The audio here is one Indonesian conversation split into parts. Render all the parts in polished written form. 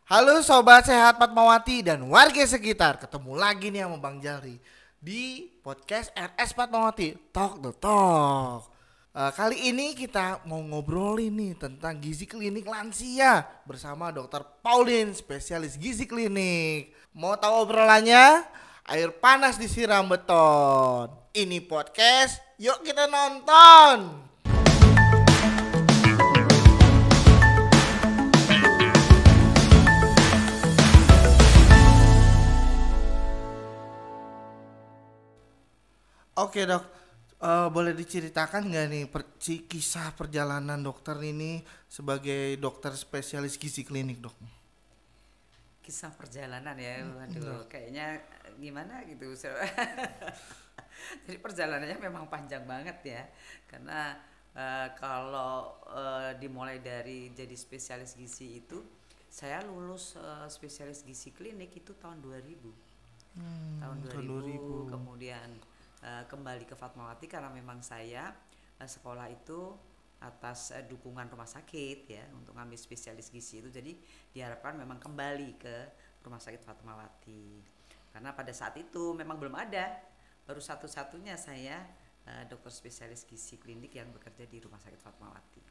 Halo Sobat Sehat Fatmawati dan warga sekitar. Ketemu lagi nih sama Bang Jari di podcast RS Fatmawati Talk the Talk. Kali ini kita mau ngobrolin nih tentang gizi klinik lansia bersama Dokter Pauline, spesialis gizi klinik. Mau tahu obrolannya? Air panas disiram beton. Ini podcast, yuk kita nonton. Oke dok, boleh diceritakan nggak nih kisah perjalanan dokter ini sebagai dokter spesialis gizi klinik dok? Kisah perjalanan ya, waduh, kayaknya gimana gitu. Jadi perjalanannya memang panjang banget ya, karena kalau dimulai dari jadi spesialis gizi itu, saya lulus spesialis gizi klinik itu tahun 2000. Tahun 2000, kemudian kembali ke Fatmawati karena memang saya sekolah itu atas dukungan rumah sakit ya untuk ngambil spesialis gizi itu, jadi diharapkan memang kembali ke rumah sakit Fatmawati karena pada saat itu memang belum ada, baru satu-satunya saya dokter spesialis gizi klinik yang bekerja di rumah sakit Fatmawati.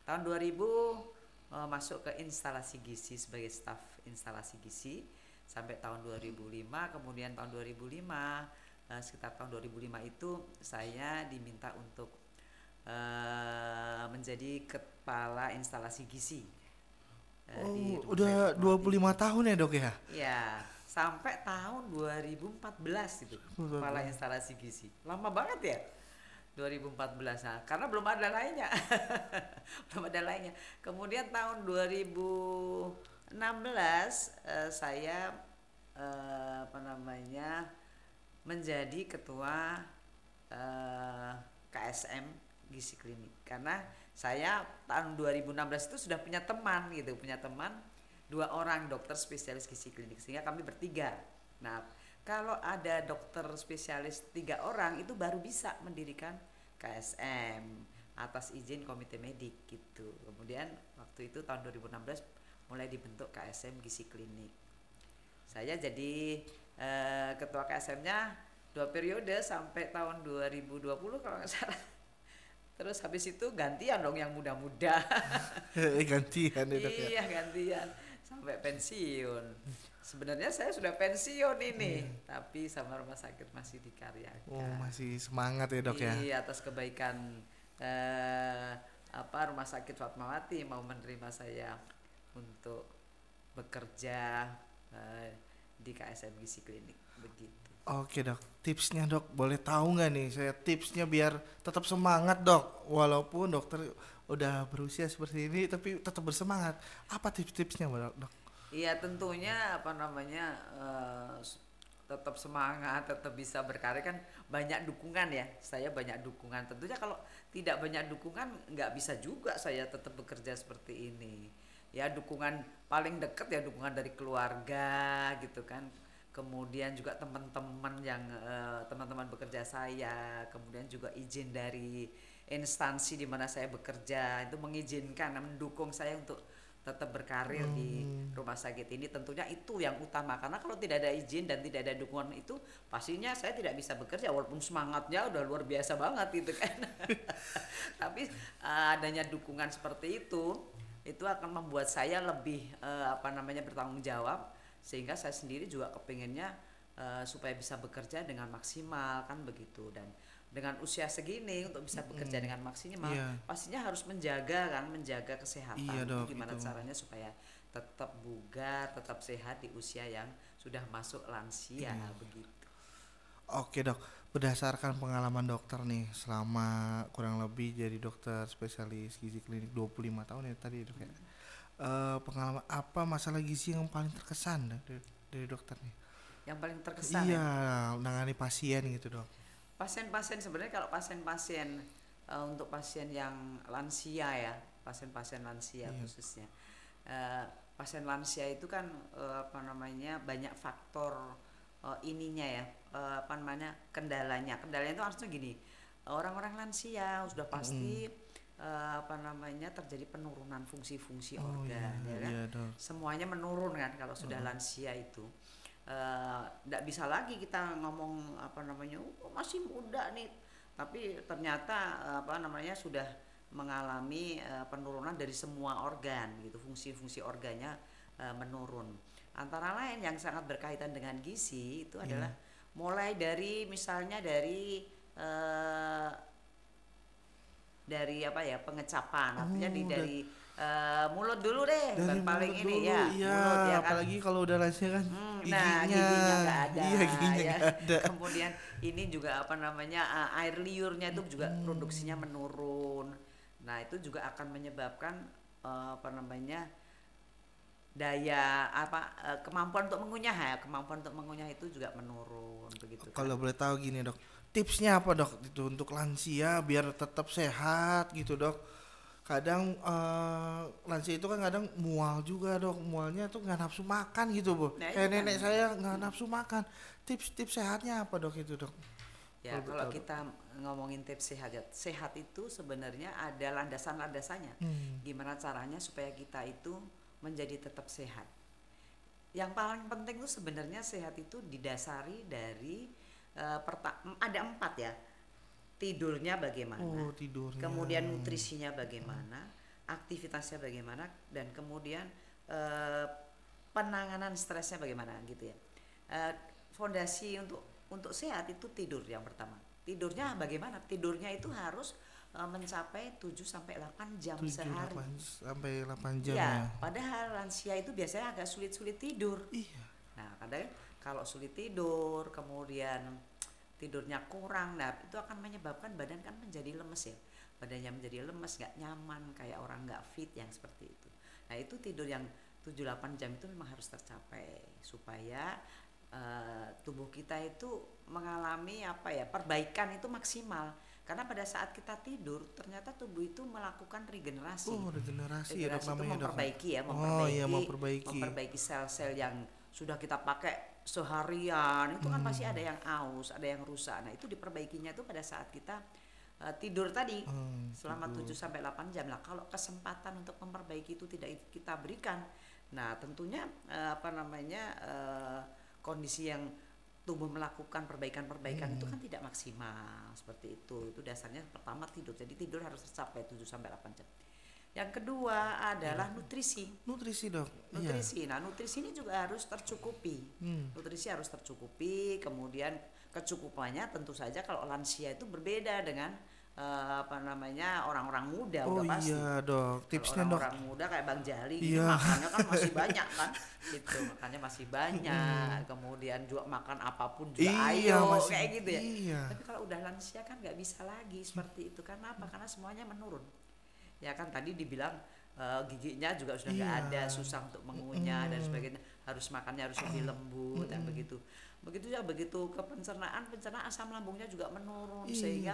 Tahun 2000 masuk ke instalasi gizi sebagai staf instalasi gizi sampai tahun 2005, kemudian tahun 2005 sekitar tahun 2005 itu saya diminta untuk menjadi kepala instalasi gizi. Udah 25 tahun ya dok ya? Iya, sampai tahun 2014 itu kepala instalasi gizi. Lama banget ya? 2014, nah, karena belum ada lainnya. Belum ada lainnya. Kemudian tahun 2016 saya menjadi ketua KSM gizi klinik karena saya tahun 2016 itu sudah punya teman gitu, punya teman 2 orang dokter spesialis gizi klinik sehingga kami bertiga. Nah, kalau ada dokter spesialis 3 orang itu baru bisa mendirikan KSM atas izin komite medik gitu. Kemudian waktu itu tahun 2016 mulai dibentuk KSM gizi klinik. Saya jadi ketua KSM-nya 2 periode sampai tahun 2020 kalau nggak salah. Terus habis itu gantian dong yang muda-muda. Gantian ya dok ya? Iya, gantian sampai pensiun. Sebenarnya saya sudah pensiun ini, tapi sama rumah sakit masih dikaryakan. Oh, masih semangat ya dok ya? Iya, atas kebaikan rumah sakit Fatmawati mau menerima saya untuk bekerja di KSM gizi klinik begitu. Oke dok, tipsnya dok, boleh tahu nggak nih saya tipsnya biar tetap semangat dok, walaupun dokter udah berusia seperti ini tapi tetap bersemangat. Apa tips-tipsnya dok? Iya, tentunya tetap semangat, tetap bisa berkarya kan banyak dukungan ya. Saya banyak dukungan. Tentunya kalau tidak banyak dukungan nggak bisa juga saya tetap bekerja seperti ini. Ya dukungan paling dekat ya dukungan dari keluarga gitu kan. Kemudian juga teman-teman yang teman-teman bekerja saya, kemudian juga izin dari instansi di mana saya bekerja itu mengizinkan, mendukung saya untuk tetap berkarir di rumah sakit ini. Tentunya itu yang utama karena kalau tidak ada izin dan tidak ada dukungan itu pastinya saya tidak bisa bekerja walaupun semangatnya udah luar biasa banget gitu kan. Tapi adanya dukungan seperti itu akan membuat saya lebih bertanggung jawab, sehingga saya sendiri juga kepengennya supaya bisa bekerja dengan maksimal kan begitu. Dan dengan usia segini untuk bisa bekerja dengan maksimal pastinya harus menjaga kesehatan. Iya dok, gimana itu caranya supaya tetap bugar, tetap sehat di usia yang sudah masuk lansia begitu. Oke dok, berdasarkan pengalaman dokter nih selama kurang lebih jadi dokter spesialis gizi klinik 25 tahun ya tadi dok ya. Pengalaman apa masalah gizi yang paling terkesan dari dokter nih? Yang paling terkesan iya, menangani pasien gitu dok. Pasien-pasien sebenarnya kalau pasien-pasien untuk pasien yang lansia ya, pasien-pasien lansia khususnya. Pasien lansia itu kan banyak faktor kendalanya. Kendalanya itu harusnya gini. Orang-orang lansia sudah pasti terjadi penurunan fungsi-fungsi Oh iya, organ, ya kan? iya dok. Semuanya menurun kan kalau sudah lansia itu. Nggak bisa lagi kita ngomong masih muda nih, tapi ternyata sudah mengalami penurunan dari semua organ gitu, fungsi-fungsi organnya menurun. Antara lain yang sangat berkaitan dengan gizi itu adalah mulai dari misalnya eh, dari pengecapan, artinya Oh, dari mulut dulu deh, dari paling mulut ini dulu, ya, iya. mulut ya kan. Apalagi kalau udah lansia kan Nah, giginya, giginya nggak ada, iya giginya ya. nggak ada. Kemudian ini juga air liurnya itu juga produksinya menurun. Nah, itu juga akan menyebabkan daya kemampuan untuk mengunyah itu juga menurun begitu kan. Kalau boleh tahu gini dok, tipsnya apa dok itu untuk lansia biar tetap sehat gitu dok? Kadang lansia itu kan kadang mual juga dok, mualnya tuh nggak nafsu makan gitu bu. Nah, itu Kayak kan. nenek saya nggak nafsu makan. Tips-tips sehatnya apa dok itu dok? Ya, Boleh kalau tahu, Dok? kita ngomongin tips sehat, sehat itu sebenarnya ada landasan-landasannya. Gimana caranya supaya kita itu menjadi tetap sehat. Yang paling penting tuh sebenarnya sehat itu didasari dari ada 4 ya. Tidurnya bagaimana, Oh tidurnya. kemudian nutrisinya bagaimana, aktivitasnya bagaimana, dan kemudian eh, penanganan stresnya bagaimana gitu ya. Fondasi untuk sehat itu tidur yang pertama. Tidurnya bagaimana? Tidurnya itu harus mencapai 7 sampai 8 jam 7 sehari. 8 sampai 8 jam Ya, ya. padahal lansia itu biasanya agak sulit-sulit tidur. Iya. Nah, kadang kalau sulit tidur, kemudian tidurnya kurang, nah itu akan menyebabkan badan kan menjadi lemes ya. Badannya menjadi lemes, nggak nyaman, kayak orang nggak fit yang seperti itu. Nah, itu tidur yang 7-8 jam itu memang harus tercapai supaya tubuh kita itu mengalami perbaikan itu maksimal. Karena pada saat kita tidur ternyata tubuh itu melakukan regenerasi. Oh regenerasi ya dok Regenerasi itu namanya dok. Oh iya memperbaiki. memperbaiki sel-sel yang sudah kita pakai seharian itu kan pasti ada yang aus, ada yang rusak. Nah, itu diperbaikinya itu pada saat kita tidur tadi selama 7 sampai 8 jam. Lah kalau kesempatan untuk memperbaiki itu tidak kita berikan, nah tentunya kondisi yang tubuh melakukan perbaikan-perbaikan itu kan tidak maksimal seperti itu. Itu dasarnya pertama tidur. Jadi tidur harus tercapai 7 sampai 8 jam. Yang kedua adalah nutrisi. Nutrisi dok. Nutrisi. Nah, nutrisi ini juga harus tercukupi. Nutrisi harus tercukupi, kemudian kecukupannya tentu saja kalau lansia itu berbeda dengan orang-orang muda Oh udah pasti. iya dok. Tipsnya Kalau dok. orang muda kayak Bang Jali Iya. makannya kan masih banyak kan. Gitu, makannya masih banyak. Kemudian juga makan apapun juga Iya, ayo masih- kayak gitu ya. iya. Tapi kalau udah lansia kan nggak bisa lagi seperti itu. Karena apa? Karena semuanya menurun. Ya kan tadi dibilang giginya juga sudah nggak Iya. ada, susah untuk mengunyah dan sebagainya. Makannya harus lebih lembut dan begitu. Begitu ke pencernaan asam lambungnya juga menurun Iya. sehingga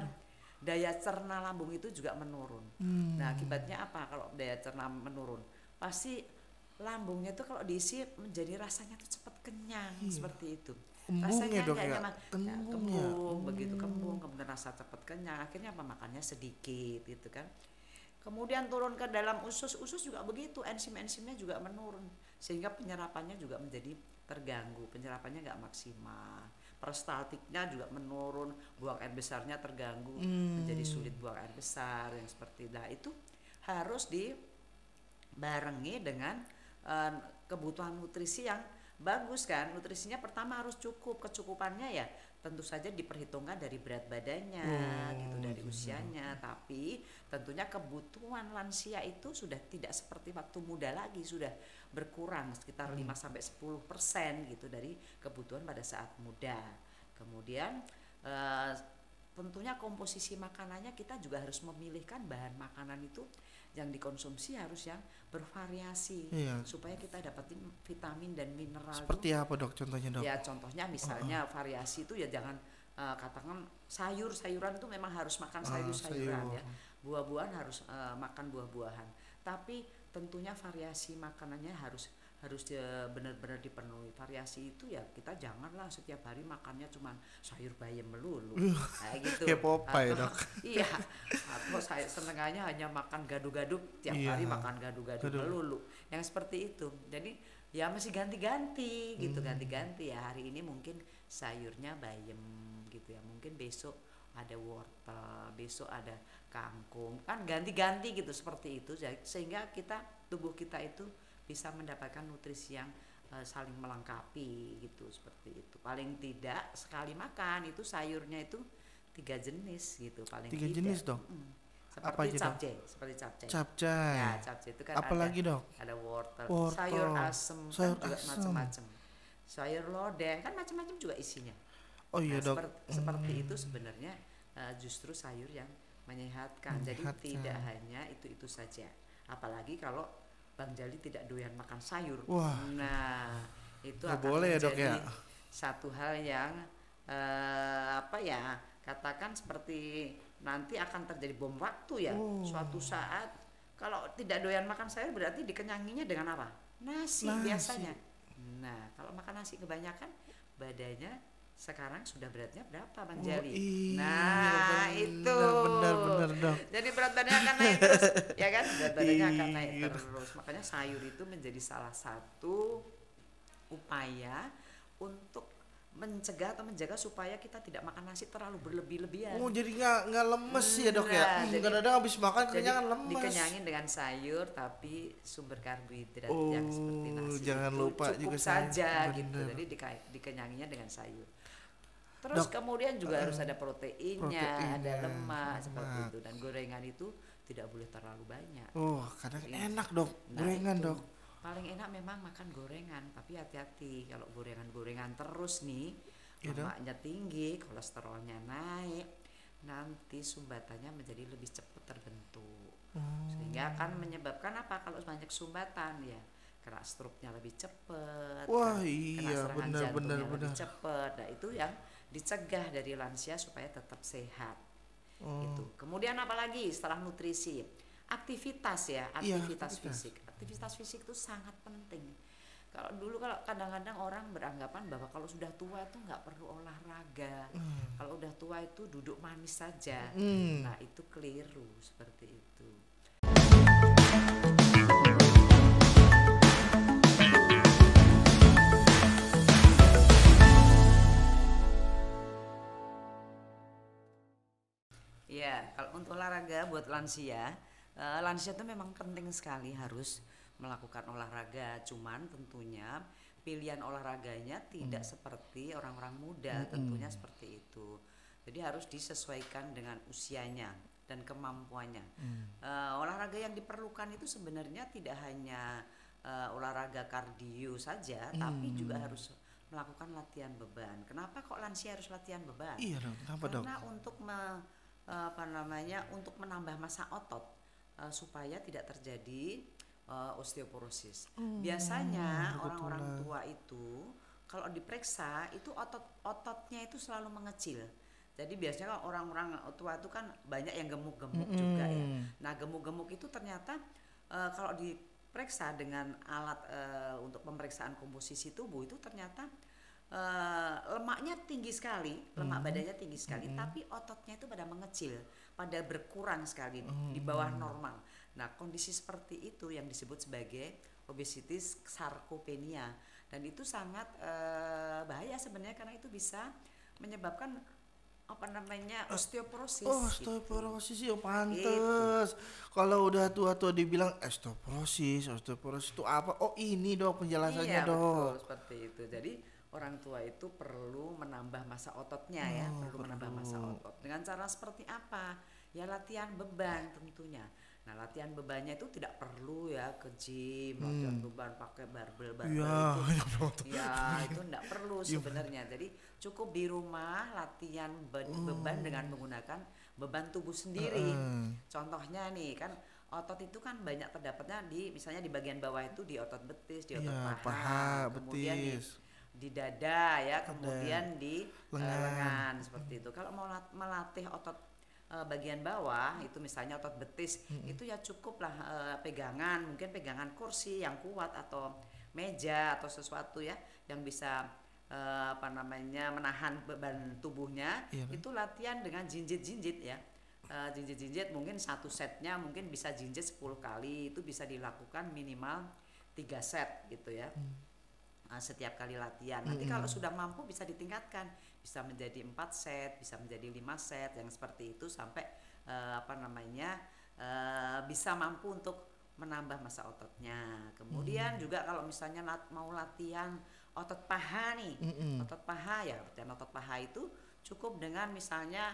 daya cerna lambung itu juga menurun. Nah, akibatnya apa kalau daya cerna menurun? Pasti lambungnya itu kalau diisi menjadi rasanya tuh cepat kenyang seperti itu. Kembungnya, Dok, nggak ya? nyaman. Kembungnya. Begitu kembung, kemudian rasa cepat kenyang. Akhirnya apa? Makannya sedikit gitu kan. Kemudian turun ke dalam usus juga begitu, enzim-enzimnya juga menurun sehingga penyerapannya juga menjadi terganggu, penyerapannya nggak maksimal, peristaltiknya juga menurun, buang air besarnya terganggu, menjadi sulit buang air besar yang seperti itu harus dibarengi dengan kebutuhan nutrisi yang bagus kan. Nutrisinya pertama harus cukup, kecukupannya ya tentu saja diperhitungkan dari berat badannya gitu, dari usianya, tapi tentunya kebutuhan lansia itu sudah tidak seperti waktu muda lagi, sudah berkurang sekitar 5-10% gitu dari kebutuhan pada saat muda. Kemudian tentunya komposisi makanannya kita juga harus memilihkan bahan makanan itu yang dikonsumsi harus yang bervariasi supaya kita dapatin vitamin dan mineral. Seperti apa dok contohnya dok? Ya contohnya misalnya variasi itu ya jangan katakan sayuran itu memang harus makan sayuran ya, buah-buahan harus makan buah-buahan, tapi tentunya variasi makanannya harus harus benar-benar dipenuhi. Variasi itu ya kita janganlah setiap hari makannya cuman sayur bayam melulu. Kayak gitu. Kayak Popeye, Atau, Dok. iya. Atau saya setengahnya hanya makan gado-gado tiap Iya. hari makan gado-gado melulu. Yang seperti itu. Jadi ya masih ganti-ganti gitu, ganti-ganti ya. Hari ini mungkin sayurnya bayam gitu ya. Mungkin besok ada wortel, besok ada kangkung. Kan ganti-ganti gitu seperti itu sehingga tubuh kita itu bisa mendapatkan nutrisi yang saling melengkapi gitu, seperti itu. Paling tidak sekali makan itu sayurnya itu 3 jenis gitu paling 3 tidak. jenis, Dok. Apa Seperti aja, Dok? capcay, seperti capcay. Capcay. Ya, capcay itu kan Apalagi, Dok? ada wortel, Wortel, sayur asem sayur kan juga asem. macam-macam. Sayur lodeh kan macam-macam juga isinya. Oh iya, Dok. Seperti itu sebenarnya justru sayur yang menyehatkan. Jadi tidak hanya itu saja. Apalagi kalau Bang Jali tidak doyan makan sayur. Wah. Nah, itu Nggak akan boleh ya, Dok, menjadi ya? satu hal yang apa ya? Katakan seperti nanti akan terjadi bom waktu ya. Suatu saat kalau tidak doyan makan sayur berarti dikenyanginya dengan apa? Nasi. Biasanya. Nah, kalau makan nasi kebanyakan badannya sekarang sudah beratnya berapa Bang Jali? Iya, Nah, itu. Benar, Dok. Jadi berat badannya akan naik terus, ya kan? Berat badannya akan naik Iya. terus. Makanya sayur itu menjadi salah satu upaya untuk mencegah atau menjaga supaya kita tidak makan nasi terlalu berlebih-lebihan. Oh, jadi nggak lemes ya, Dok ya? Nah, jadi- Kadang-kadang habis makan Jadi kenyangan lemes. dikenyangin dengan sayur tapi sumber karbohidrat Oh, yang seperti nasi jangan itu lupa cukup juga sayur. saja gitu. Bener. Jadi dikenyanginya dengan sayur. Terus Dok, kemudian juga harus ada proteinnya, proteinnya, ada lemak seperti lemak. itu, dan gorengan itu tidak boleh terlalu banyak. Oh, kadang Iya. enak, Dok. Nah, Gorengan, itu. Dok. Paling enak memang makan gorengan, tapi hati-hati kalau gorengan-gorengan terus nih, Iya, Dok. lemaknya tinggi, kolesterolnya naik, nanti sumbatannya menjadi lebih cepat terbentuk. Sehingga akan menyebabkan apa? Kalau banyak sumbatan ya, kena stroke-nya lebih cepat. Wah, kena iya, serangan benar, jantungnya benar, lebih benar. cepat. Nah, itu yang dicegah dari lansia supaya tetap sehat. Itu. Kemudian apalagi setelah nutrisi, aktivitas ya, Iya, aktivitas aktivitas. fisik. Aktivitas fisik itu sangat penting. Kalau dulu kalau kadang-kadang orang beranggapan bahwa kalau sudah tua itu nggak perlu olahraga. Kalau udah tua itu duduk manis saja. Nah, itu keliru seperti itu. Ya, kalau untuk olahraga buat lansia, lansia itu memang penting sekali harus melakukan olahraga. Cuman tentunya pilihan olahraganya tidak seperti orang-orang muda, tentunya seperti itu. Jadi harus disesuaikan dengan usianya dan kemampuannya. Olahraga yang diperlukan itu sebenarnya tidak hanya olahraga kardio saja, tapi juga harus melakukan latihan beban. Kenapa kok lansia harus latihan beban? Iya, Dok. Kenapa, Dok? Karena untuk menambah massa otot supaya tidak terjadi osteoporosis. Biasanya orang-orang tua itu kalau diperiksa itu ototnya itu selalu mengecil. Jadi biasanya kalau orang-orang tua itu kan banyak yang gemuk-gemuk juga ya. Nah, gemuk-gemuk itu ternyata kalau diperiksa dengan alat untuk pemeriksaan komposisi tubuh itu ternyata lemaknya tinggi sekali, lemak badannya tinggi sekali, tapi ototnya itu pada mengecil, pada berkurang sekali di bawah normal. Nah, kondisi seperti itu yang disebut sebagai obesity sarcopenia, dan itu sangat bahaya sebenarnya karena itu bisa menyebabkan osteoporosis. Oh, osteoporosis ya pantes. Kalau udah tua-tua dibilang osteoporosis itu apa? Oh, ini, Dok, penjelasannya, Iya, Dok. betul seperti itu. Jadi orang tua itu perlu menambah massa ototnya ya, perlu menambah massa otot. Dengan cara seperti apa? Ya latihan beban tentunya. Nah, latihan bebannya itu tidak perlu ya ke gym, latihan beban pakai barbel Iya, itu. Ya, itu tidak perlu sebenarnya. Jadi cukup di rumah latihan beban dengan menggunakan beban tubuh sendiri. Contohnya nih kan otot itu kan banyak terdapatnya misalnya di bagian bawah itu di otot betis, di otot Iya, paha, paha, kemudian betis. di dada ya, kemudian di lengan seperti itu. Kalau mau melatih otot bagian bawah itu misalnya otot betis itu ya cukuplah pegangan, mungkin pegangan kursi yang kuat atau meja atau sesuatu ya yang bisa menahan beban tubuhnya, Iya, Bang. itu latihan dengan jinjit-jinjit ya. Jinjit-jinjit mungkin satu setnya mungkin bisa jinjit 10 kali, itu bisa dilakukan minimal 3 set gitu ya. Setiap kali latihan. Nanti kalau sudah mampu bisa ditingkatkan, bisa menjadi 4 set, bisa menjadi 5 set yang seperti itu sampai bisa mampu untuk menambah massa ototnya. Kemudian juga kalau misalnya mau latihan otot paha nih, otot paha ya, latihan otot paha itu cukup dengan misalnya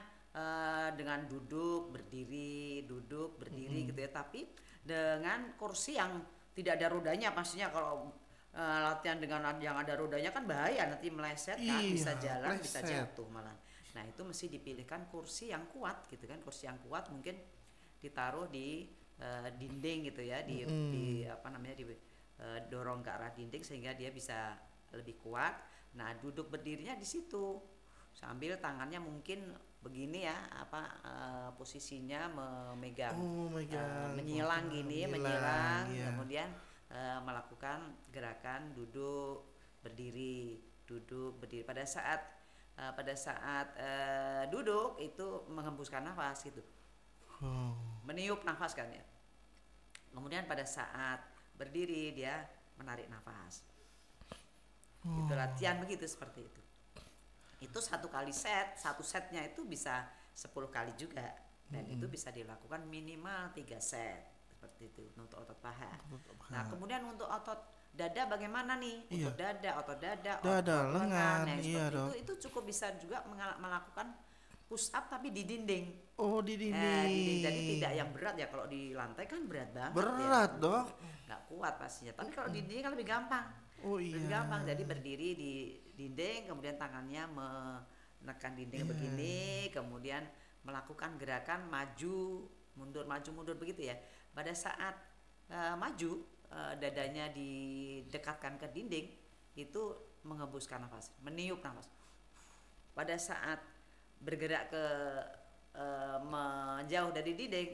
dengan duduk berdiri gitu ya, tapi dengan kursi yang tidak ada rodanya. Pastinya kalau latihan dengan yang ada rodanya kan bahaya, nanti meleset kan, Iya, bisa jalan bisa meleset. jatuh malah. Nah itu mesti dipilihkan kursi yang kuat gitu kan, kursi yang kuat mungkin ditaruh di dinding gitu ya, dorong ke arah dinding sehingga dia bisa lebih kuat. Nah duduk berdirinya di situ sambil tangannya mungkin begini ya, posisinya memegang, Megang. menyilang Oh, gini, menyilang, menyilang, iya. kemudian melakukan gerakan duduk berdiri, duduk berdiri. Pada saat duduk itu menghembuskan nafas gitu, meniup nafas kan ya. Kemudian pada saat berdiri dia menarik nafas. Itu latihan begitu, seperti itu. Itu satu setnya itu bisa 10 kali juga, dan itu bisa dilakukan minimal 3 set seperti itu untuk otot paha. Nah kemudian untuk otot dada bagaimana nih? Iya. Otot dada, Dada, otot lengan, yang iya, seperti Dok. itu cukup bisa juga melakukan push up tapi di dinding. Oh, di Di dinding. dinding. Jadi tidak yang berat ya, kalau di lantai kan berat banget Berat, ya. Dok. Nggak kuat pastinya. Tapi kalau di dinding kan lebih gampang. Oh iya. Lebih gampang. Jadi berdiri di dinding, kemudian tangannya menekan dinding begini, kemudian melakukan gerakan maju mundur begitu ya. Pada saat maju, dadanya didekatkan ke dinding, itu menghembuskan nafas, meniup nafas. Pada saat bergerak ke menjauh dari dinding,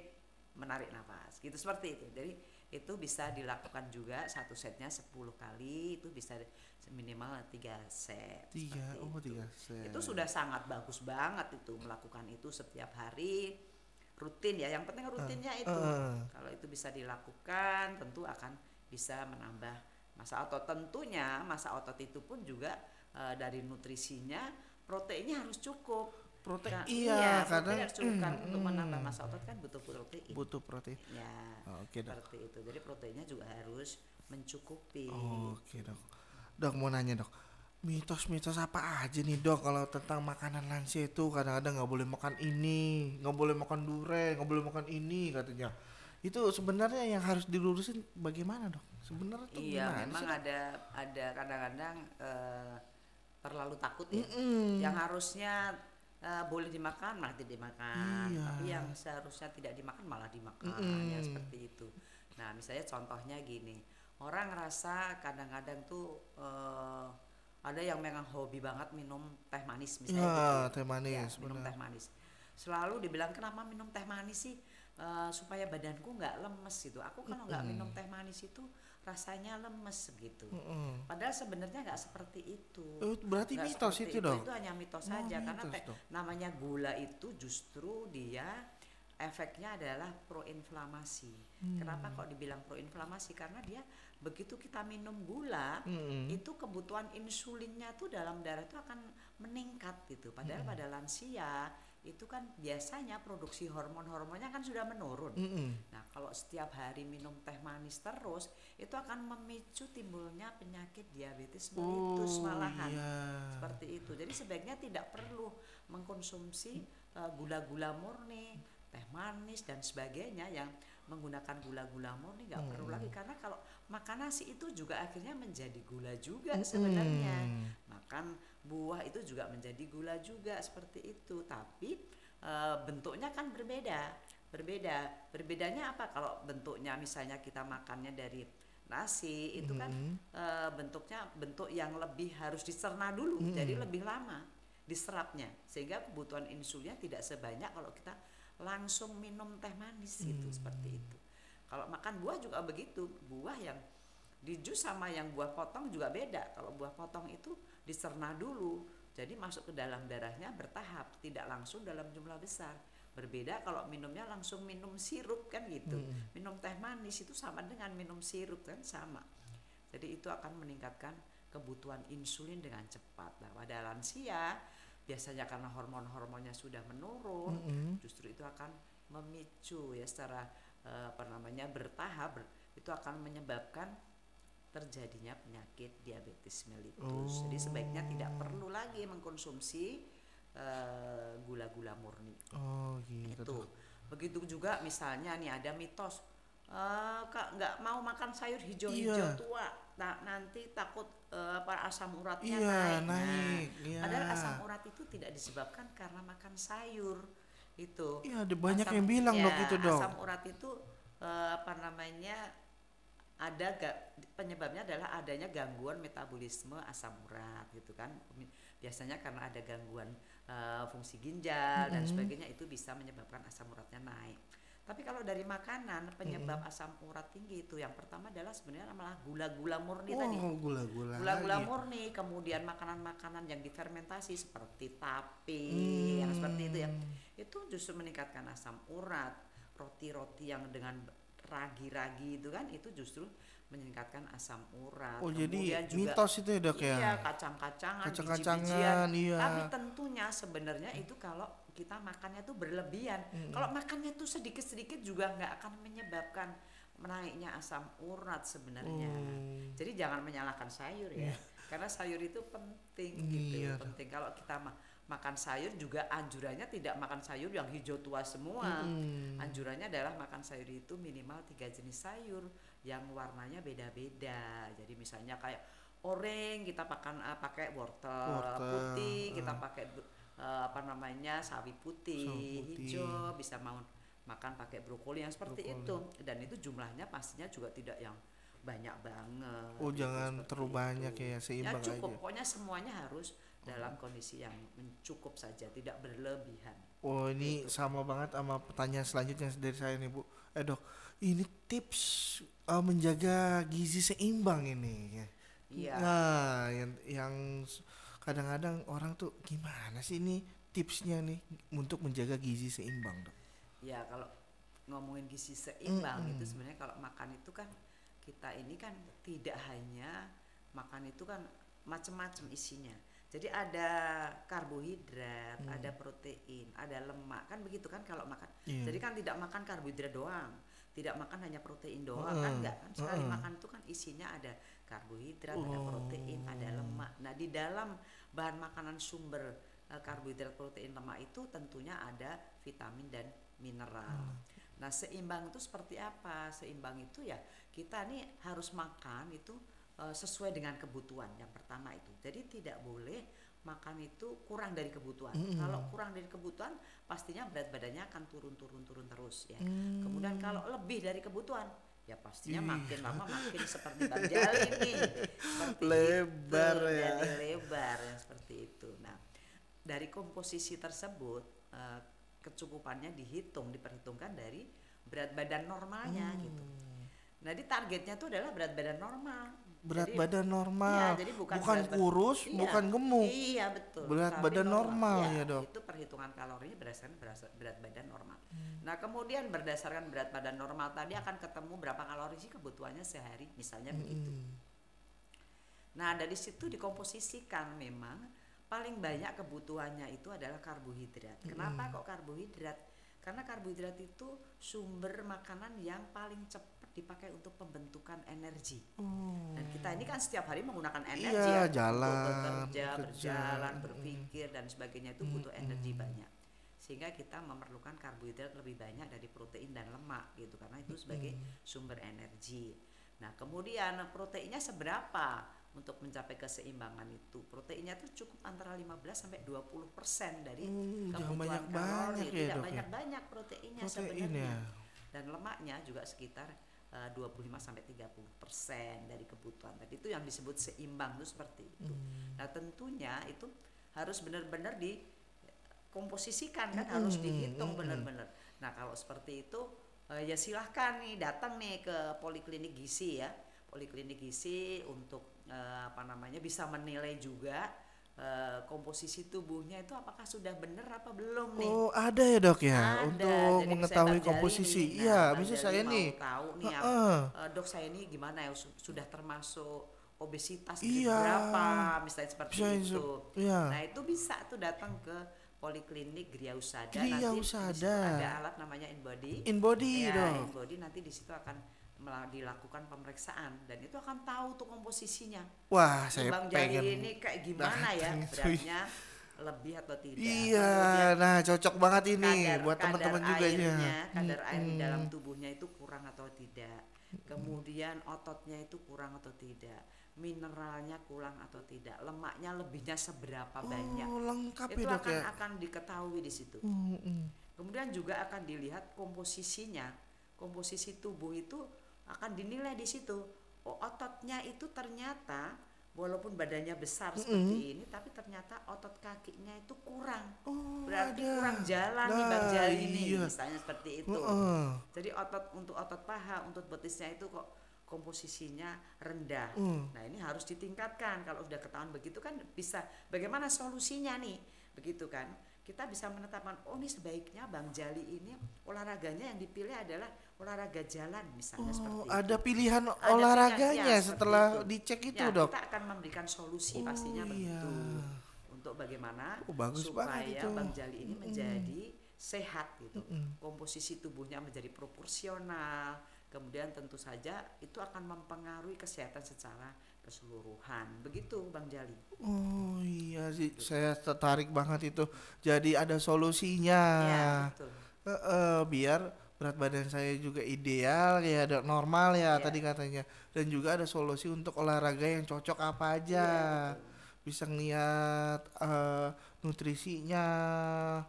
menarik nafas gitu, seperti itu. Jadi itu bisa dilakukan juga, satu setnya 10 kali, itu bisa minimal 3 set. 3 set. Itu sudah sangat bagus banget itu, melakukan itu setiap hari, rutin ya. Yang penting rutinnya itu. Kalau itu bisa dilakukan, tentu akan bisa menambah massa otot. Tentunya massa otot itu pun juga dari nutrisinya, proteinnya harus cukup. Protein, Iya, kadang protein harus cukup kan, untuk menambah massa otot kan butuh protein. butuh protein. Ya, Oke, Dok. seperti itu. Jadi proteinnya juga harus mencukupi. Oke, Dok. Dok, mau nanya, Dok. Mitos-mitos apa aja nih, Dok, kalau tentang makanan lansia itu? Kadang-kadang nggak boleh makan ini, nggak boleh makan durian, nggak boleh makan ini katanya. Itu sebenarnya yang harus dilurusin bagaimana, Dok? Sebenarnya tuh Iya, gimana memang sih, Dok? ada kadang-kadang terlalu takut ya. Yang harusnya boleh dimakan malah tidak dimakan, Iya. tapi yang seharusnya tidak dimakan malah dimakan, ya seperti itu. Nah misalnya contohnya gini, orang ngerasa kadang-kadang tuh ada yang memang hobi banget minum teh manis misalnya gitu. Teh manis, Ya, minum benar. teh manis. Selalu dibilang kenapa minum teh manis sih? Supaya badanku nggak lemes gitu. Aku kalau nggak minum teh manis itu rasanya lemes gitu. Padahal sebenarnya nggak seperti itu. Berarti Nggak mitos seperti itu, Dok? Itu hanya mitos Oh, saja, karena mitos, Dok. namanya gula itu justru dia efeknya adalah proinflamasi. Kenapa kok dibilang proinflamasi? Karena dia begitu kita minum gula, itu kebutuhan insulinnya tuh dalam darah itu akan meningkat gitu. Padahal pada lansia itu kan biasanya produksi hormonnya kan sudah menurun. Nah kalau setiap hari minum teh manis terus, itu akan memicu timbulnya penyakit diabetes mellitus malahan. Iya. Seperti itu. Jadi sebaiknya tidak perlu mengkonsumsi gula-gula murni, teh manis dan sebagainya yang menggunakan gula-gula murni, nggak perlu lagi, karena kalau makan nasi itu juga akhirnya menjadi gula juga sebenarnya. Makan buah itu juga menjadi gula juga, seperti itu. Tapi bentuknya kan berbedanya apa? Kalau bentuknya misalnya kita makannya dari nasi itu kan bentuknya bentuk yang lebih harus dicerna dulu, jadi lebih lama diserapnya, sehingga kebutuhan insulinnya tidak sebanyak kalau kita langsung minum teh manis gitu, seperti itu. Kalau makan buah juga begitu, buah yang Di jus sama yang buah potong juga beda. Kalau buah potong itu dicerna dulu, jadi masuk ke dalam darahnya bertahap, tidak langsung dalam jumlah besar. Berbeda kalau minumnya langsung minum sirup kan gitu. Minum teh manis itu sama dengan minum sirup kan sama. Jadi itu akan meningkatkan kebutuhan insulin dengan cepat. Nah, pada lansia biasanya karena hormon-hormonnya sudah menurun, justru itu akan memicu ya secara bertahap, itu akan menyebabkan terjadinya penyakit diabetes mellitus. Jadi sebaiknya tidak perlu lagi mengkonsumsi gula-gula murni. Oh gitu. Itu. Begitu juga misalnya nih ada mitos Kak nggak mau makan sayur hijau-hijau tua, nah nanti takut asam uratnya naik. Padahal asam urat itu tidak disebabkan karena makan sayur itu. Iya, ada banyak yang bilang dok itu dok. Asam urat itu penyebabnya adalah adanya gangguan metabolisme asam urat gitu kan. Biasanya karena ada gangguan fungsi ginjal dan sebagainya, itu bisa menyebabkan asam uratnya naik. Tapi kalau dari makanan penyebab asam urat tinggi itu yang pertama adalah sebenarnya malah gula-gula murni tadi. Gula-gula murni, kemudian makanan-makanan yang difermentasi seperti tape yang seperti itu ya. Itu justru meningkatkan asam urat. Roti-roti yang dengan ragi-ragi itu kan itu justru meningkatkan asam urat. Oh, kemudian jadi juga mitos itu ya dok ya. Iya, kacang-kacangan, kacang-kacangan, iya. Tapi tentunya sebenarnya itu kalau kita makannya tuh berlebihan. Kalau makannya tuh sedikit-sedikit juga nggak akan menyebabkan menaiknya asam urat sebenarnya. Jadi jangan menyalahkan sayur ya. Karena sayur itu penting gitu. Penting kalau kita makan sayur juga anjurannya tidak makan sayur yang hijau tua semua. Anjurannya adalah makan sayur itu minimal 3 jenis sayur yang warnanya beda-beda. Jadi misalnya kayak oranye kita pakai wortel, putih kita pakai sawi putih, hijau bisa mau makan pakai brokoli yang seperti itu. Dan itu jumlahnya pastinya juga tidak yang banyak banget. Oh gitu, jangan terlalu banyak ya, seimbang ya cukup, aja. Pokoknya semuanya harus dalam kondisi yang mencukup saja, tidak berlebihan. Oh ini gitu. Sama banget sama pertanyaan selanjutnya dari saya nih Bu. Dok, ini tips menjaga gizi seimbang ini ya. Iya. Nah yang kadang-kadang orang tuh gimana sih ini tipsnya nih untuk menjaga gizi seimbang dok? Ya kalau ngomongin gizi seimbang itu sebenarnya kalau makan itu kan kita ini kan tidak hanya makan itu kan macam-macam isinya. Jadi ada karbohidrat, ada protein, ada lemak, kan begitu kan kalau makan. Jadi kan tidak makan karbohidrat doang, tidak makan hanya protein doang, kan enggak kan. Sekali makan itu kan isinya ada karbohidrat, ada protein, ada lemak. Nah di dalam bahan makanan sumber karbohidrat, protein, lemak itu tentunya ada vitamin dan mineral. Nah seimbang itu seperti apa? Seimbang itu ya kita nih harus makan itu sesuai dengan kebutuhan yang pertama itu. Jadi tidak boleh makan itu kurang dari kebutuhan. Kalau kurang dari kebutuhan pastinya berat badannya akan turun terus ya. Kemudian kalau lebih dari kebutuhan ya pastinya makin lama makin seperti Bang Jali nih. Seperti lebar itu, ya. Jadi lebar ya seperti itu. Nah dari komposisi tersebut kecukupannya diperhitungkan dari berat badan normalnya gitu. Nah di targetnya itu adalah berat badan normal. Badan normal. Iya, jadi bukan kurus, bukan gemuk. Iya betul. Berat badan normal ya dok. Itu perhitungan kalorinya berdasarkan berat badan normal. Nah kemudian berdasarkan berat badan normal tadi akan ketemu berapa kalori sih kebutuhannya sehari, misalnya begitu. Nah dari situ dikomposisikan memang paling banyak kebutuhannya itu adalah karbohidrat. Kenapa kok karbohidrat? Karena karbohidrat itu sumber makanan yang paling cepat dipakai untuk pembentukan energi. Dan kita ini kan setiap hari menggunakan energi jalan, berjalan, berpikir dan sebagainya itu butuh energi banyak. Sehingga kita memerlukan karbohidrat lebih banyak dari protein dan lemak gitu karena itu sebagai sumber energi. Nah, kemudian proteinnya seberapa untuk mencapai keseimbangan itu? Proteinnya itu cukup antara 15 sampai 20% dari kebutuhan kalori. Tidak banyak-banyak proteinnya sebenarnya. Dan lemaknya juga sekitar 25 sampai 30% dari kebutuhan. Tadi itu yang disebut seimbang itu seperti itu. Nah, tentunya itu harus benar-benar dikomposisikan kan, harus dihitung benar-benar. Nah, kalau seperti itu ya silahkan nih datang nih ke poliklinik gizi ya. poliklinik gizi untuk bisa menilai juga komposisi tubuhnya itu apakah sudah benar apa belum nih. Oh, ada ya dok ya Ada, untuk jadi misalnya mengetahui Bang Jali komposisi. nih, Iya, nah Bang bisa Jali saya mau nih. tahu nih, Heeh. dok saya ini gimana ya, sudah termasuk obesitas grade Iya. berapa, misalnya seperti Bisa itu. iya. Nah itu bisa tuh datang ke Poliklinik Gria Usada, Gria nanti di situ Usada. ada alat namanya InBody. In body Ya, dok. InBody nanti di situ akan dilakukan pemeriksaan dan itu akan tahu tuh komposisinya. Wah, Nih saya Bang pengen Jali ini kayak gimana ya, datang itu. beratnya lebih atau tidak. Iya, Kemudian nah cocok banget ini buat teman-teman juga ya. kadar air di dalam tubuhnya itu kurang atau tidak. Kemudian ototnya itu kurang atau tidak. Mineralnya kurang atau tidak. Lemaknya lebihnya seberapa banyak. Oh, lengkap Itu ya dok ya. akan diketahui di situ. Kemudian juga akan dilihat komposisinya. Komposisi tubuh itu akan dinilai di situ. Oh, ototnya itu ternyata walaupun badannya besar seperti ini, tapi ternyata otot kakinya itu kurang. Oh, Berarti ada. kurang jalan nih Nah, Bang Jali ini, iya. misalnya seperti itu. Jadi untuk otot paha, untuk betisnya itu kok komposisinya rendah. Nah ini harus ditingkatkan. Kalau sudah ketahuan begitu kan bisa bagaimana solusinya nih, begitu kan? Kita bisa menetapkan, oh ini sebaiknya Bang Jali ini olahraganya yang dipilih adalah olahraga jalan misalnya seperti itu. Ada pilihan Ada olahraganya pilihan, ya, setelah seperti itu. dicek itu Ya, dok. kita akan memberikan solusi pastinya iya. begitu. Untuk bagaimana Bagus banget supaya itu. Bang Jali ini menjadi sehat gitu. Komposisi tubuhnya menjadi proporsional. Kemudian tentu saja itu akan mempengaruhi kesehatan secara keseluruhan. Begitu Bang Jali. Oh iya sih, saya tertarik banget itu. Jadi ada solusinya. Ya, betul. Biar berat badan saya juga ideal ya, normal ya, Ya. tadi katanya. Dan juga ada solusi untuk olahraga yang cocok apa aja. Iya, betul. Bisa ngeliat nutrisinya,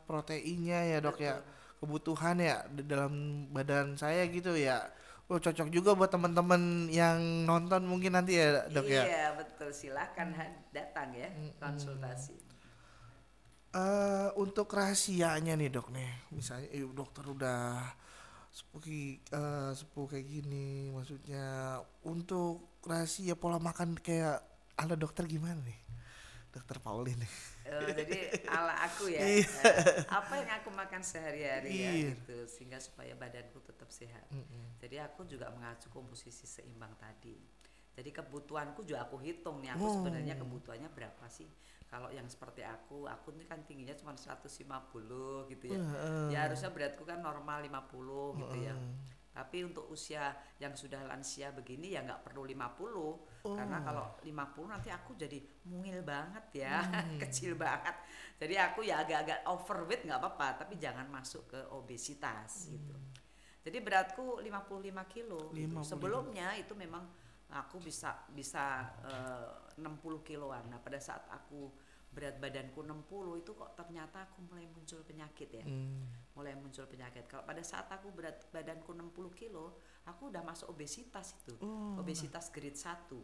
proteinnya ya dok ya. Betul. Kebutuhan ya di dalam badan saya gitu ya. Oh cocok juga buat teman-teman yang nonton mungkin nanti ya dok ya. Iya, betul. Silakan datang ya konsultasi. Untuk rahasianya nih dok nih, misalnya dokter udah sepuh kayak gini, maksudnya untuk rahasia pola makan kayak ala dokter gimana nih, dokter Pauline nih? Jadi ala aku ya, Iya. apa yang aku makan sehari-hari ya Iya. gitu, sehingga supaya badanku tetap sehat. Jadi aku juga mengacu komposisi seimbang tadi. Jadi kebutuhanku juga aku hitung nih, aku sebenarnya kebutuhannya berapa sih? Kalau yang seperti aku ini kan tingginya cuma 150 gitu ya. Ya harusnya beratku kan normal 50 gitu ya. Tapi untuk usia yang sudah lansia begini ya nggak perlu 50. Karena kalau 50 nanti aku jadi mungil banget ya, kecil banget. Jadi aku ya agak-agak overweight nggak apa-apa, tapi jangan masuk ke obesitas gitu. Jadi beratku 55 kilo. Gitu. 55. Sebelumnya itu memang aku bisa 60 kiloan. Nah pada saat aku berat badanku 60 itu kok ternyata aku mulai muncul penyakit ya. Mulai muncul penyakit. Kalau pada saat aku berat badanku 60 kilo, aku udah masuk obesitas itu. Obesitas grade 1.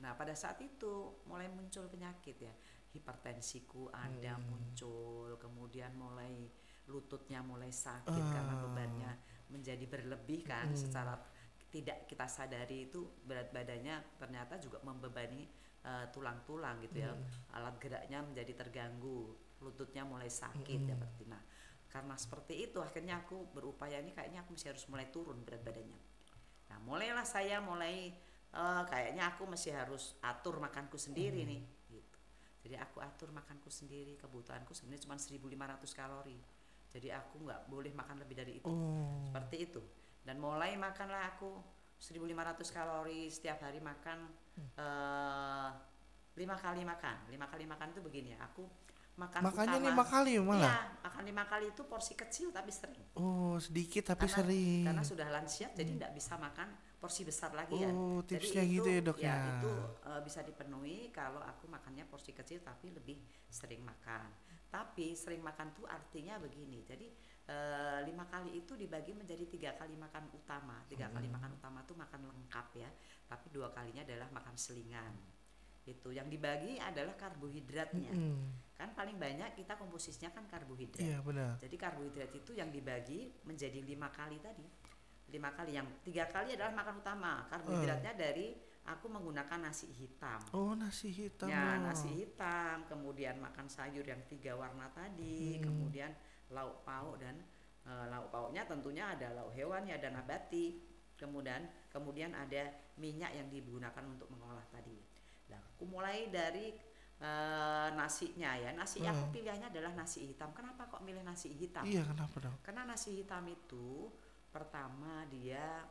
Nah, pada saat itu mulai muncul penyakit ya. Hipertensiku ada muncul, kemudian mulai lututnya mulai sakit karena bebannya menjadi berlebih kan secara tidak kita sadari itu berat badannya ternyata juga membebani tulang-tulang gitu ya. Alat geraknya menjadi terganggu, lututnya mulai sakit seperti. Nah, karena seperti itu akhirnya aku berupaya ini kayaknya aku harus mulai turun berat badannya. Nah, mulailah saya kayaknya aku masih harus atur makanku sendiri nih gitu. Jadi aku atur makanku sendiri, kebutuhanku sebenarnya cuma 1.500 kalori. Jadi aku nggak boleh makan lebih dari itu. Seperti itu. Dan mulai makanlah aku 1.500 kalori setiap hari makan 5 kali makan. 5 kali makan itu begini ya. Aku makan Makannya utama. 5 kali malah? Iya, makan 5 kali itu porsi kecil tapi sering. Oh sedikit tapi sering. Karena sudah lansia jadi tidak bisa makan porsi besar lagi ya. Tipsnya jadi gitu ya dok ya. Itu bisa dipenuhi kalau aku makannya porsi kecil tapi lebih sering makan. Tapi sering makan tuh artinya begini. Jadi 5 kali itu dibagi menjadi 3 kali makan utama. 3 kali makan utama tuh makan lengkap ya. Tapi 2 kalinya adalah makan selingan. Itu yang dibagi adalah karbohidratnya. Kan paling banyak kita komposisinya kan karbohidrat. Iya benar. Jadi karbohidrat itu yang dibagi menjadi 5 kali tadi. 5 5 kali. Yang 3 kali adalah makan utama. Karbohidratnya dari aku menggunakan nasi hitam. Oh, nasi hitam. Ya, nasi hitam, kemudian makan sayur yang 3 warna tadi, kemudian lauk pauk dan lauk pauknya tentunya ada lauk hewani, ada nabati. Kemudian ada minyak yang digunakan untuk mengolah tadi. Nah, aku mulai dari nasinya ya. Nasi yang aku pilihannya adalah nasi hitam. Kenapa kok milih nasi hitam? Iya, kenapa dong? Karena nasi hitam itu pertama dia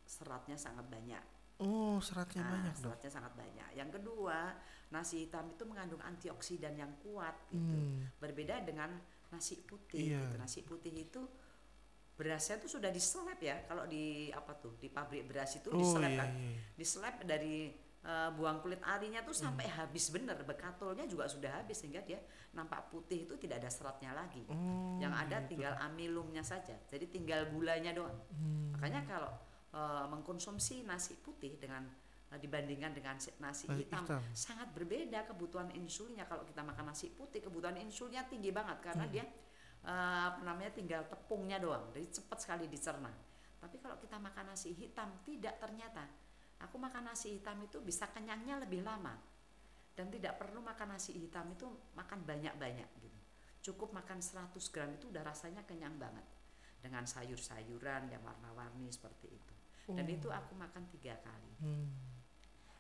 seratnya sangat banyak. Oh, seratnya banyak dong. Seratnya sangat banyak. Yang kedua, nasi hitam itu mengandung antioksidan yang kuat gitu. Berbeda dengan nasi putih Iya. gitu. Nasi putih itu berasnya tuh sudah diseleb ya. Kalau di di pabrik beras itu diseleb kan. Diseleb dari buang kulit arinya tuh sampai habis bener. Bekatulnya juga sudah habis sehingga dia nampak putih, itu tidak ada seratnya lagi. Yang ada tinggal amilumnya saja. Jadi tinggal gulanya doang. Makanya kalau mengkonsumsi nasi putih dibandingkan dengan nasi hitam sangat berbeda kebutuhan insulinnya. Kalau kita makan nasi putih kebutuhan insulinnya tinggi banget karena dia tinggal tepungnya doang, jadi cepat sekali dicerna. Tapi kalau kita makan nasi hitam tidak, ternyata aku makan nasi hitam itu bisa kenyangnya lebih lama dan tidak perlu makan nasi hitam itu makan banyak-banyak gitu. Cukup makan 100 gram itu udah rasanya kenyang banget dengan sayur-sayuran yang warna-warni seperti itu. Dan itu aku makan 3 kali.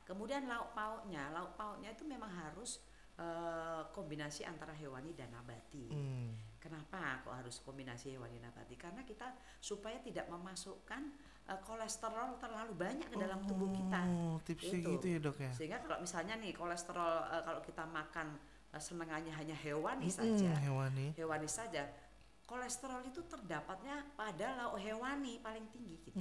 Kemudian lauk pauknya itu memang harus kombinasi antara hewani dan nabati. Kenapa kok harus kombinasi hewani nabati? Karena kita supaya tidak memasukkan kolesterol terlalu banyak ke dalam tubuh kita. Tipsnya gitu ya dok ya. Sehingga kalau misalnya nih kolesterol kalau kita makan senengannya hanya hewani saja, hewani saja, kolesterol itu terdapatnya pada lauk hewani paling tinggi gitu.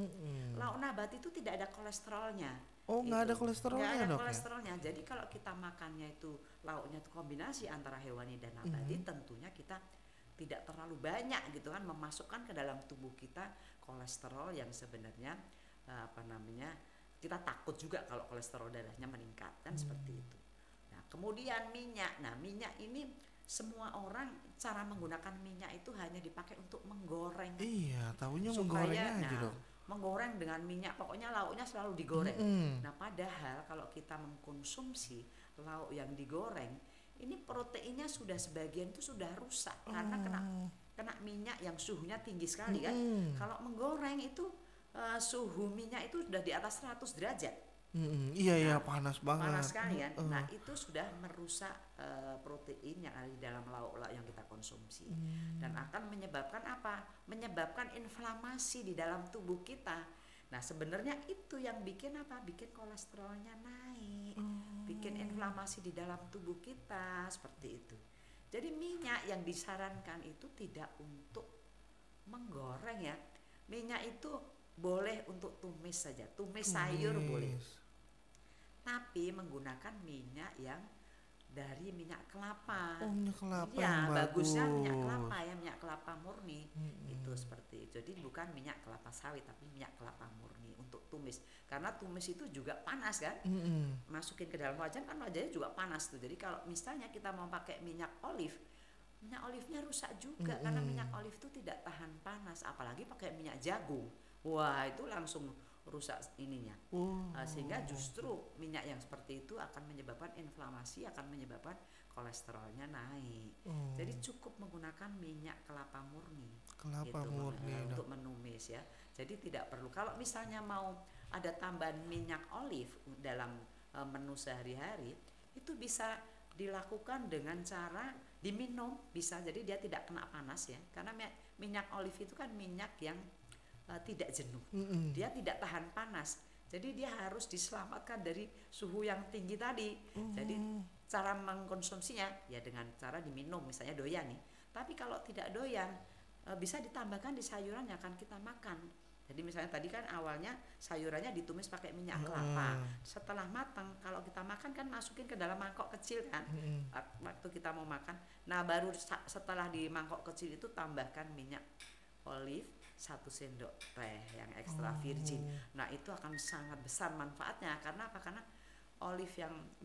Lauk nabati itu tidak ada kolesterolnya. Oh, nggak ada kolesterolnya dok? Nggak ada kolesterolnya. Jadi kalau kita makannya itu lauknya itu kombinasi antara hewani dan nabati, tentunya kita tidak terlalu banyak gitu kan memasukkan ke dalam tubuh kita kolesterol yang sebenarnya kita takut juga kalau kolesterol darahnya meningkat kan seperti itu. Nah, kemudian minyak. Nah, minyak ini semua orang cara menggunakan minyak itu hanya dipakai untuk menggoreng. Iya, tahunya menggoreng aja dong. Menggoreng dengan minyak, pokoknya lauknya selalu digoreng. Nah, padahal kalau kita mengkonsumsi lauk yang digoreng, ini proteinnya sudah sebagian itu sudah rusak karena kena minyak yang suhunya tinggi sekali kan. Kalau menggoreng itu suhu minyak itu sudah di atas 100 derajat. Iya, panas banget. Panas sekali kan. Nah, itu sudah merusak protein yang ada di dalam lauk-lauk yang kita konsumsi. Dan akan menyebabkan apa? Menyebabkan inflamasi di dalam tubuh kita. Nah, sebenarnya itu yang bikin apa? Bikin kolesterolnya naik. Bikin inflamasi di dalam tubuh kita seperti itu. Jadi minyak yang disarankan itu tidak untuk menggoreng ya. Minyak itu boleh untuk tumis saja. Tumis sayur boleh. Tapi menggunakan minyak yang dari minyak kelapa. Oh, minyak kelapa ya, yang bagusnya bagus. minyak kelapa ya, minyak kelapa murni. Itu seperti itu. Jadi bukan minyak kelapa sawit tapi minyak kelapa murni untuk tumis. Karena tumis itu juga panas kan? Masukin ke dalam wajan kan wajannya juga panas tuh. Jadi kalau misalnya kita mau pakai minyak olive, minyak olive-nya rusak juga karena minyak olive itu tidak tahan panas, apalagi pakai minyak jagung. Wah, itu langsung rusak ininya. Sehingga justru minyak yang seperti itu akan menyebabkan inflamasi, akan menyebabkan kolesterolnya naik. Jadi cukup menggunakan minyak kelapa murni. Untuk menumis ya. Jadi tidak perlu. Kalau misalnya mau ada tambahan minyak olive dalam menu sehari-hari, itu bisa dilakukan dengan cara diminum bisa. Jadi dia tidak kena panas ya. Karena minyak olive itu kan minyak yang tidak jenuh, dia tidak tahan panas, jadi dia harus diselamatkan dari suhu yang tinggi tadi. Jadi cara mengkonsumsinya ya dengan cara diminum, misalnya doyan nih. Tapi kalau tidak doyan bisa ditambahkan di sayuran yang akan kita makan. Jadi misalnya tadi kan awalnya sayurannya ditumis pakai minyak kelapa. Setelah matang, kalau kita makan kan masukin ke dalam mangkok kecil kan, waktu kita mau makan. Nah, baru setelah di mangkok kecil itu tambahkan minyak olive 1 sendok teh yang ekstra virgin. Nah, itu akan sangat besar manfaatnya. Karena apa? Karena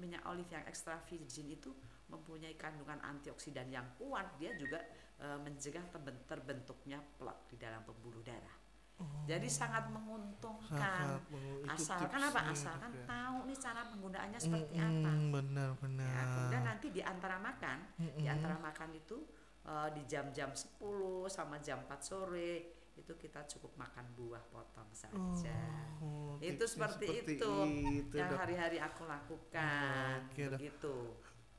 minyak olive yang ekstra virgin itu mempunyai kandungan antioksidan yang kuat. Dia juga mencegah terbentuknya plak di dalam pembuluh darah. Jadi sangat menguntungkan. Sangat itu Asalkan apa? tipsnya, Asalkan Dok, ya. tahu nih cara penggunaannya seperti apa. Benar Ya, kemudian benar. nanti di antara makan itu di jam-jam 10 sama jam 4 sore itu kita cukup makan buah potong saja. Itu Tipsnya seperti seperti itu yang Dok. hari-hari aku lakukan. Oke, Dok. Begitu.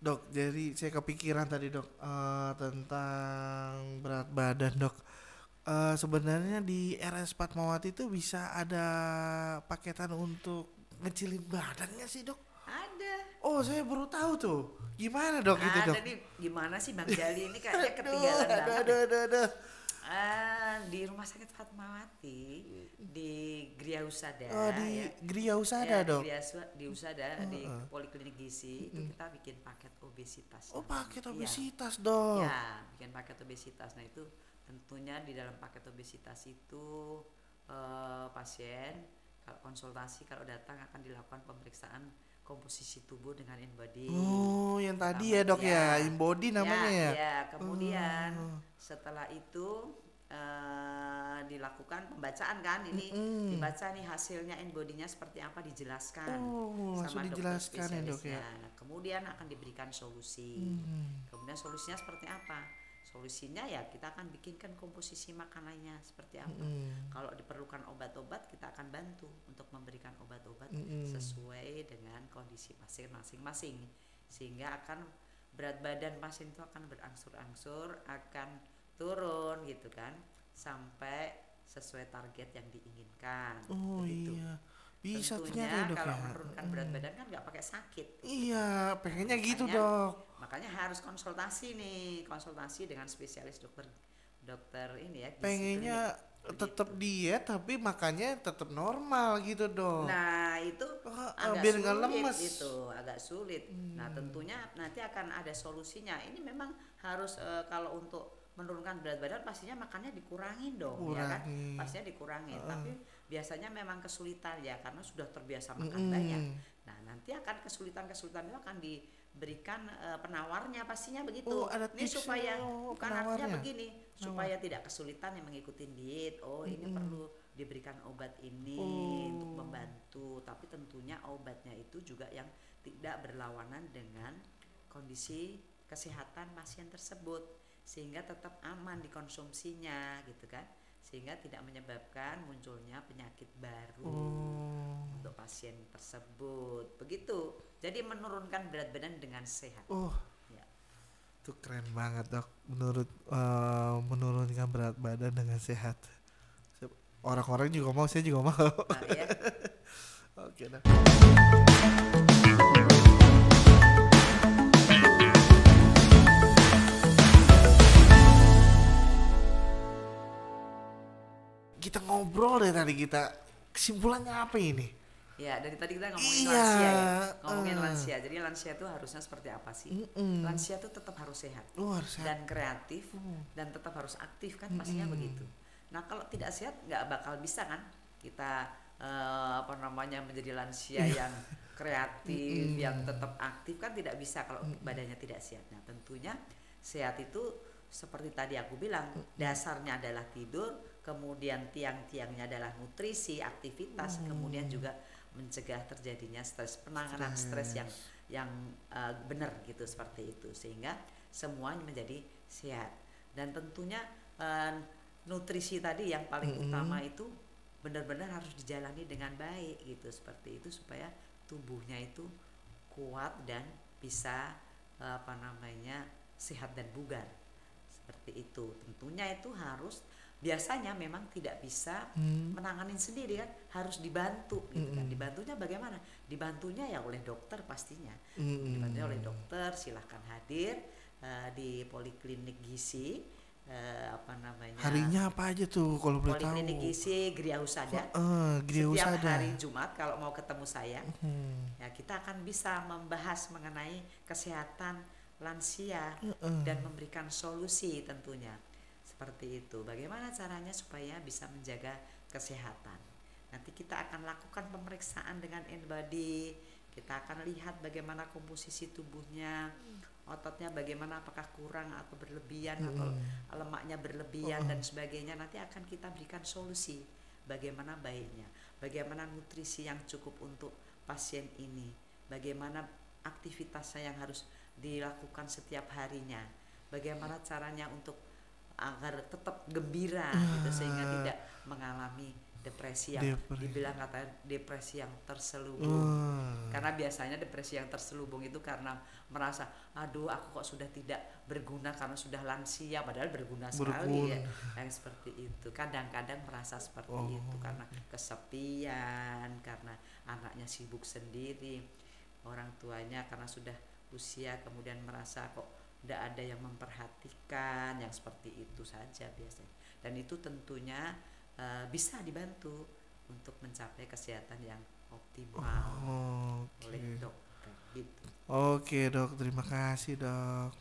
Dok, jadi saya kepikiran tadi Dok, tentang berat badan Dok. Sebenarnya di RS Fatmawati itu bisa ada paketan untuk ngecilin badannya sih Dok. Ada. Oh, saya baru tahu tuh. Gimana Dok itu Dok? Ada nih, gimana sih Bang Jali ini kayaknya Aduh, ketinggalan banget. aduh. Di Rumah Sakit Fatmawati di Gria Husada Oh, di ya. Gria Husada Ya, Dok. di Husada di Poliklinik Gizi itu kita bikin paket obesitas. Oh, paket Iya. obesitas Dok. Ya, bikin paket obesitas. Nah, itu tentunya di dalam paket obesitas itu pasien kalau konsultasi kalau datang akan dilakukan pemeriksaan komposisi tubuh dengan InBody. Oh, yang tadi ya Dok ya, InBody namanya ya. Ya, kemudian setelah itu dilakukan pembacaan kan, ini dibaca nih hasilnya InBody-nya seperti apa, dijelaskan Langsung sama dokter dijelaskan ya Dok ya. spesialisnya. Kemudian akan diberikan solusi. Kemudian solusinya seperti apa? Solusinya ya kita akan bikinkan komposisi makanannya seperti apa. Kalau diperlukan obat-obat kita akan bantu untuk memberikan obat-obat sesuai dengan kondisi pasien masing-masing, sehingga akan berat badan pasien itu akan berangsur-angsur akan turun gitu kan, sampai sesuai target yang diinginkan. Oh Begitu. iya, bisa Tentunya ternyata ya Dok kalau ya. menurunkan berat badan kan nggak pakai sakit. Iya, pengennya gitu Makanya- Dok. Makanya harus konsultasi nih, konsultasi dengan spesialis dokter ini ya. gizi Pengennya klinik. tetap diet tapi makannya tetap normal gitu Dok. Nah itu agak biar nggak sulit lemes. itu, agak sulit. Nah tentunya nanti akan ada solusinya. Ini memang harus kalau untuk menurunkan berat badan pastinya makannya dikurangin dong, ya kan? Kurangi. Pastinya dikurangin. Tapi biasanya memang kesulitan ya karena sudah terbiasa makan banyak. Nah nanti akan kesulitan-kesulitan itu akan diberikan penawarnya pastinya begitu. Oh, ada Ini tipsnya, supaya bukan artinya penawarnya. begini, supaya tidak kesulitan yang mengikuti diet. Oh ini perlu diberikan obat ini untuk membantu, tapi tentunya obatnya itu juga yang tidak berlawanan dengan kondisi kesehatan pasien tersebut, sehingga tetap aman dikonsumsinya gitu kan, sehingga tidak menyebabkan munculnya penyakit baru untuk pasien tersebut. Begitu, jadi menurunkan berat badan dengan sehat. Ya. Itu keren banget Dok, menurunkan berat badan dengan sehat. Orang-orang juga mau, saya juga mau. Nah, ya. Oke Dok. Kita ngobrol dari tadi, kita kesimpulannya apa ini? Ya, dari tadi kita ngomongin Iya, lansia ya. Ngomongin lansia. Jadi lansia itu harusnya seperti apa sih? Lansia itu tetap harus sehat. Harus sehat. Dan kreatif dan tetap harus aktif kan, pastinya begitu. Nah, kalau tidak sehat nggak bakal bisa kan kita menjadi lansia yang kreatif, yang tetap aktif kan tidak bisa kalau badannya tidak sehat. Nah, tentunya sehat itu seperti tadi aku bilang, dasarnya adalah tidur, kemudian tiang-tiangnya adalah nutrisi, aktivitas, kemudian juga mencegah terjadinya stres, penanganan stres yang benar gitu, seperti itu, sehingga semuanya menjadi sehat. Dan tentunya nutrisi tadi yang paling utama itu benar-benar harus dijalani dengan baik gitu, seperti itu, supaya tubuhnya itu kuat dan bisa sehat dan bugar, seperti itu. Tentunya itu harus, biasanya memang tidak bisa menanganin sendiri kan, harus dibantu gitu kan. Dibantunya bagaimana? Dibantunya ya oleh dokter pastinya. Dibantunya oleh dokter, silahkan hadir di Poliklinik Gizi. Harinya apa aja tuh kalau boleh tahu? Poliklinik Gizi Gria Husada. Gria Setiap Husada. hari Jumat kalau mau ketemu saya, ya kita akan bisa membahas mengenai kesehatan lansia dan memberikan solusi tentunya. Seperti itu. Bagaimana caranya supaya bisa menjaga kesehatan? Nanti kita akan lakukan pemeriksaan dengan InBody. Kita akan lihat bagaimana komposisi tubuhnya, ototnya bagaimana, apakah kurang atau berlebihan atau lemaknya berlebihan dan sebagainya. Nanti akan kita berikan solusi bagaimana baiknya, bagaimana nutrisi yang cukup untuk pasien ini, bagaimana aktivitasnya yang harus dilakukan setiap harinya, bagaimana caranya untuk agar tetap gembira gitu sehingga tidak mengalami depresi yang dibilang katanya depresi yang terselubung. Karena biasanya depresi yang terselubung itu karena merasa aduh aku kok sudah tidak berguna karena sudah lansia, padahal berguna sekali ya, yang seperti itu. Kadang-kadang merasa seperti itu karena kesepian, karena anaknya sibuk sendiri, orang tuanya karena sudah usia kemudian merasa kok tidak ada yang memperhatikan, yang seperti itu saja biasanya. Dan itu tentunya bisa dibantu untuk mencapai kesehatan yang optimal oleh dokter gitu. Oke dok, terima kasih dok.